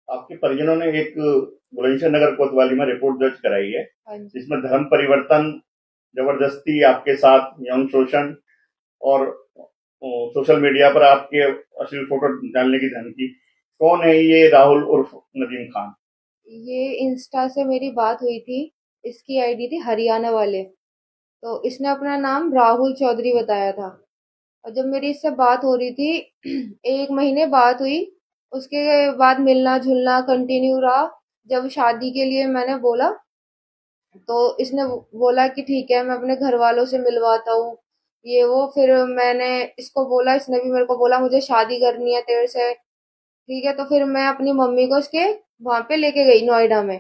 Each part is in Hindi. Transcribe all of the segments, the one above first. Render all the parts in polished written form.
आपके परिजनों ने एक बुलंदशहर नगर कोतवाली में रिपोर्ट दर्ज कराई है, हाँ जी। जिसमें धर्म परिवर्तन, जबरदस्ती आपके साथ यौन शोषण और सोशल मीडिया पर आपके अश्लील फोटो डालने की धमकी। कौन है ये राहुल उर्फ नदीम खान? ये इंस्टा से मेरी बात हुई थी। इसकी आईडी थी हरियाणा वाले। तो इसने अपना नाम राहुल चौधरी बताया था। और जब मेरी इससे बात हो रही थी 1 महीने बात हुई। उसके बाद मिलना जुलना कंटिन्यू रहा। जब शादी के लिए मैंने बोला तो इसने बोला कि ठीक है मैं अपने घर वालों से मिलवाता हूँ। ये वो फिर मैंने इसको बोला, इसने भी मेरे को बोला मुझे शादी करनी है तेरे से। ठीक है, तो फिर मैं अपनी मम्मी को इसके वहां पे लेके गई नोएडा में।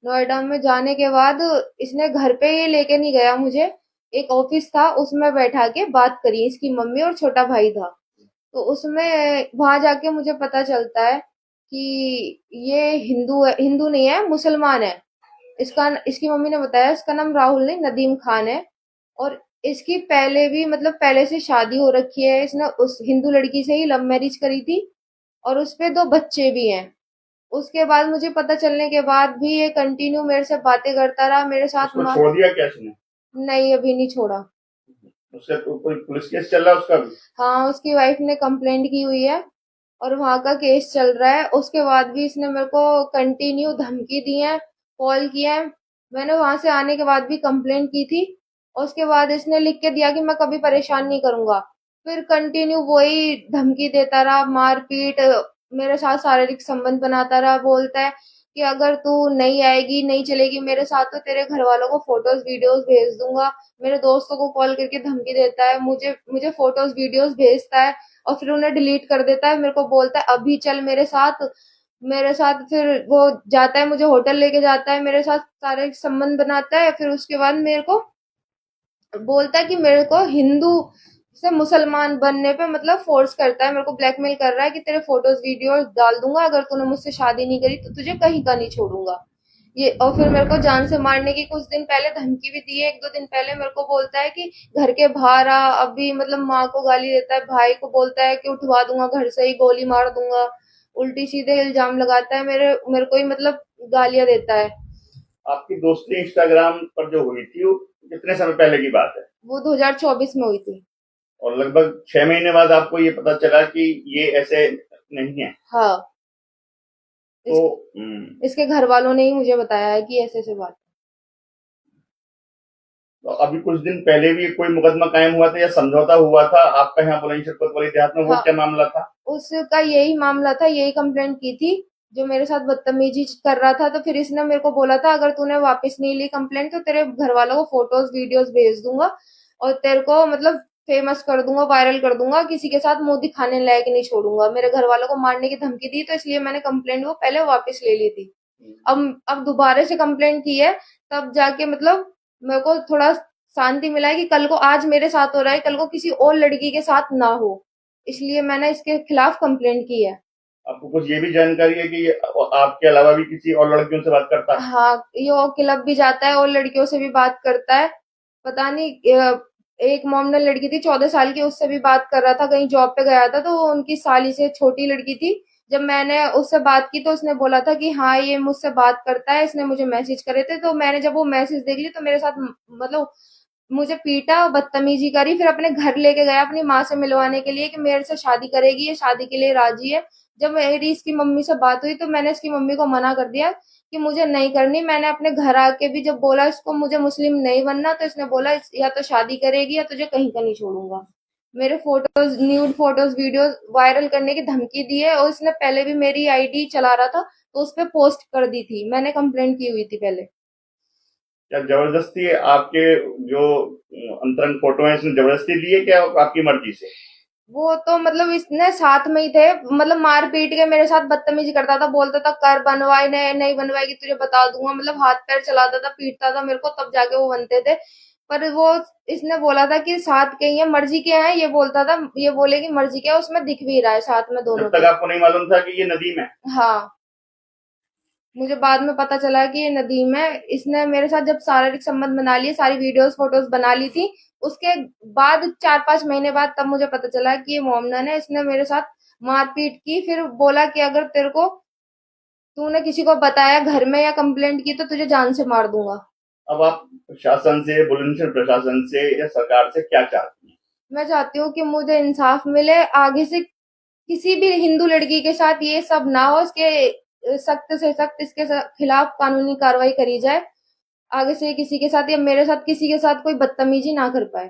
नोएडा में जाने के बाद इसने घर पे ये लेके नहीं गया मुझे। एक ऑफिस था उसमें बैठा के बात करी, इसकी मम्मी और छोटा भाई था। तो उसमें वहां जाके मुझे पता चलता है कि ये हिंदू है, हिंदू नहीं है, मुसलमान है। इसका इसकी मम्मी ने बताया इसका नाम राहुल नहीं नदीम खान है। और इसकी पहले भी मतलब पहले से शादी हो रखी है, इसने उस हिंदू लड़की से ही लव मैरिज करी थी। और उसपे 2 बच्चे भी हैं। उसके बाद मुझे पता चलने के बाद भी ये कंटिन्यू मेरे से बातें करता रहा, मेरे साथ उसको माँ। छोड़ दिया क्या इसने? नहीं, अभी नहीं छोड़ा। उससे तो कोई पुलिस केस चल रहा है उसका भी? हाँ, उसकी वाइफ ने कंप्लेंट की हुई है और वहां का केस चल रहा है। उसके बाद भी इसने मेरे को कंटिन्यू धमकी दी है, कॉल किया है। मैंने वहां से आने के बाद भी कंप्लेंट की थी। और उसके बाद इसने लिख के दिया कि मैं कभी परेशान नहीं करूंगा। फिर कंटिन्यू वही धमकी देता रहा, मारपीट, मेरे साथ शारीरिक संबंध बनाता रहा। बोलता है कि अगर तू नहीं आएगी नहीं चलेगी मेरे साथ तो तेरे घर वालों को फोटोज वीडियोस भेज दूंगा। मेरे दोस्तों को कॉल करके धमकी देता है, मुझे मुझे फोटोज वीडियोस भेजता है और फिर उन्हें डिलीट कर देता है। मेरे को बोलता है अभी चल मेरे साथ। मेरे साथ फिर वो जाता है, मुझे होटल लेके जाता है, मेरे साथ सारे संबंध बनाता है। फिर उसके बाद मेरे को बोलता है कि मेरे को हिंदू से मुसलमान बनने पे मतलब फोर्स करता है, मेरे को ब्लैकमेल कर रहा है कि तेरे फोटोज वीडियोस डाल दूंगा अगर तूने मुझसे शादी नहीं करी तो तुझे कहीं का नहीं छोड़ूंगा। ये और फिर मेरे को जान से मारने की कुछ दिन पहले धमकी भी दी है। 1-2 दिन पहले मेरे को बोलता है कि घर के बाहर आ। अभी मतलब माँ को गाली देता है, भाई को बोलता है कि उठवा दूंगा घर से ही, गोली मार दूंगा। उल्टी सीधे इल्जाम लगाता है, मेरे मेरे को ही मतलब गालियां देता है। आपकी दोस्ती इंस्टाग्राम पर जो हुई थी वो कितने समय पहले की बात है? वो 2024 में हुई थी। और लगभग 6 महीने बाद आपको ये पता चला कि ये ऐसे नहीं है? हाँ। तो इस इसके घर वालों ने ही मुझे बताया है कि ऐसे ऐसे बात तो अभी कुछ दिन पहले भी कोई मुकदमा कायम हुआ था या समझौता हुआ था आपका यहाँ बुलंदशहर कोतवाली देहात में, है। वो हाँ, क्या मामला था? उसका यही मामला था, यही कंप्लेंट की थी। जो मेरे साथ बदतमीजी कर रहा था तो फिर इसने मेरे को बोला था अगर तूने वापस नहीं ली कंप्लेंट तो तेरे घर वालों को फोटोज वीडियोस भेज दूंगा और तेरे को मतलब फेमस कर दूंगा, वायरल कर दूंगा, किसी के साथ मुंह दिखाने लायक नहीं छोड़ूंगा। मेरे घर वालों को मारने की धमकी दी तो इसलिए मैंने कंप्लेंट वो पहले वापस ले ली थी। अब दोबारा से कंप्लेंट की है। तब जाके मतलब मेरे को थोड़ा शांति मिला है कि कल को आज मेरे साथ हो रहा है, कल को किसी और लड़की के साथ ना हो। इसलिए मैंने इसके खिलाफ कंप्लेंट की है। आपको कुछ ये भी जानकारी है कि ये आपके अलावा भी किसी और लड़कियों से बात करता है? हाँ, ये और क्लब भी जाता है और लड़कियों से भी बात करता है। पता नहीं एक मोमडन लड़की थी 14 साल की, उससे भी बात कर रहा था। कहीं जॉब पे गया था तो वो उनकी साली से छोटी लड़की थी। जब मैंने उससे बात की तो उसने बोला था कि हाँ ये मुझसे बात करता है, इसने मुझे मैसेज करे थे। तो मैंने जब वो मैसेज देख ली तो मेरे साथ मतलब मुझे पीटा और बदतमीजी करी। फिर अपने घर लेके गया अपनी माँ से मिलवाने के लिए कि मेरे से शादी करेगी, ये शादी के लिए राजी है। जब मेरी इसकी मम्मी से बात हुई तो मैंने इसकी मम्मी को मना कर दिया कि मुझे नहीं करनी। मैंने अपने घर आके भी जब बोला इसको मुझे मुस्लिम नहीं बनना तो इसने बोला या तो शादी करेगी या तुझे कहीं का नहीं छोड़ूंगा। मेरे photos, nude photos videos viral करने की धमकी दी है और इसने पहले भी मेरी आईडी चला रहा था तो उस पर पोस्ट कर दी थी, मैंने कंप्लेंट की हुई थी पहले। क्या जबरदस्ती आपके जो अंतरंग फोटो है इसने जबरदस्ती ली है क्या आपकी मर्जी से? वो तो मतलब इसने साथ में ही थे, मतलब मार पीट के मेरे साथ बदतमीजी करता था, बोलता था कर बनवाए, नहीं नहीं बनवाएगी तुझे बता दूंगा, मतलब हाथ पैर चलाता था, पीटता था मेरे को, तब जाके वो बनते थे। पर वो इसने बोला था कि साथ के ही है, मर्जी के हैं, ये बोलता था। ये बोले कि मर्जी के है, उसमें दिख भी रहा है साथ में जब दोनों तक के। आपको नहीं मालूम था कि ये नदीम है? हाँ, मुझे बाद में पता चला कि ये नदीम है। इसने मेरे साथ जब शारीरिक संबंध बना लिए, सारी वीडियोस फोटोज बना ली थी, उसके बाद 4-5 महीने बाद तब मुझे पता चला कि ये मोमडन है। इसने मेरे साथ मारपीट की, फिर बोला कि अगर तेरे को तूने किसी को बताया घर में या कंप्लेंट की तो तुझे जान से मार दूंगा। अब आप शासन से, बुलंदशहर प्रशासन से या सरकार से क्या चाहती हैं? मैं चाहती हूँ कि मुझे इंसाफ मिले, आगे से किसी भी हिंदू लड़की के साथ ये सब ना हो, इसके सख्त से सख्त इसके खिलाफ कानूनी कार्रवाई करी जाए। आगे से किसी के साथ या मेरे साथ किसी के साथ कोई बदतमीजी ना कर पाए।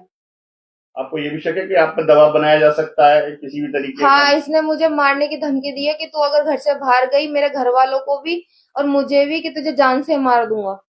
आपको ये भी शक है कि आप पर दबाव बनाया जा सकता है किसी भी तरीके का? हाँ, इसने मुझे मारने की धमकी दी है कि तू अगर घर से बाहर गई, मेरे घर वालों को भी और मुझे भी, कि तुझे जान से मार दूंगा।